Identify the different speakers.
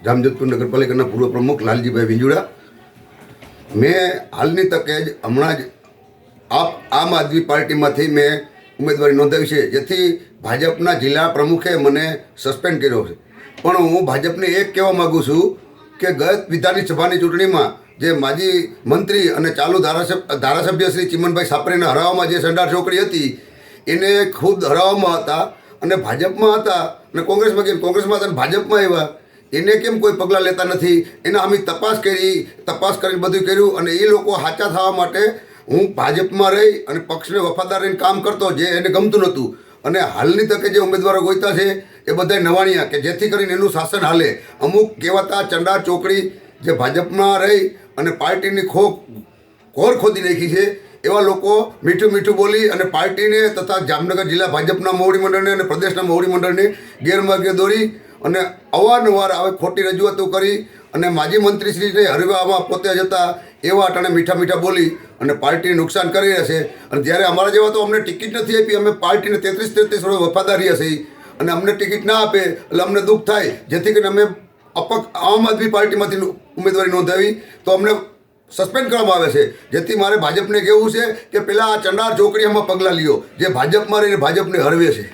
Speaker 1: જામજોધપુર નગરપાલિકાના પૂર્વ પ્રમુખ લાલજીભાઈ વિંજુડા। મેં હાલની તકે જ હમણાં જ આમ આદમી પાર્ટીમાંથી મેં ઉમેદવારી નોંધાવી છે, જેથી ભાજપના જિલ્લા પ્રમુખે મને સસ્પેન્ડ કર્યો છે। પણ હું ભાજપને એક કહેવા માગું છું કે ગત વિધાનસભાની ચૂંટણીમાં જે માજી મંત્રી અને ચાલુ ધારાસભ્ય શ્રી ચિમનભાઈ સાપરેને હરાવવામાં જે સંડાર ચોકડી હતી એને ખુદ હરાવવામાં હતા અને ભાજપમાં હતા અને કોંગ્રેસમાં હતા અને ભાજપમાં આવ્યા, એને કેમ કોઈ પગલાં લેતા નથી? એના અમે તપાસ કરીને બધું કર્યું અને એ લોકો સાચા થવા માટે હું ભાજપમાં રહી અને પક્ષને વફાદાર રહીને કામ કરતો, જે એને ગમતું નહોતું। અને હાલની તકે જે ઉમેદવારો ગોઈતા છે એ બધા નવાણિયા કે જેથી કરીને એનું શાસન હાલે। અમુક કહેવાતા ચંડાર ચોકડી જે ભાજપમાં રહી અને પાર્ટીની ખોર ખોદી નાખી છે એવા લોકો મીઠું બોલી અને પાર્ટીને તથા જામનગર જિલ્લા ભાજપના મોવડી મંડળને અને પ્રદેશના મોવડી મંડળને ગેરમાર્ગે દોરી અને અવારનવાર આવે ખોટી રજૂઆતો કરી અને માજી મંત્રીશ્રીને હરવામાં પોતે જતા એવા અટાણે મીઠા બોલી અને પાર્ટીને નુકસાન કરી રહ્યા છે। અને જ્યારે અમારા જેવા તો અમને ટિકિટ નથી આપી, અમે પાર્ટીને 33 વર્ષ વફાદાર રહ્યા છીએ અને અમને ટિકિટ ના આપે એટલે અમને દુઃખ થાય, જેથી કરીને અમે આમ આદમી પાર્ટીમાંથી ઉમેદવારી નોંધાવી તો અમને સસ્પેન્ડ કરવામાં આવે છે। જેથી મારે ભાજપને કહેવું છે કે પેલા આ ચંડાર ચોકડીમાં પગલાં લ્યો જે ભાજપમાં રહીને ભાજપને હરવે છે।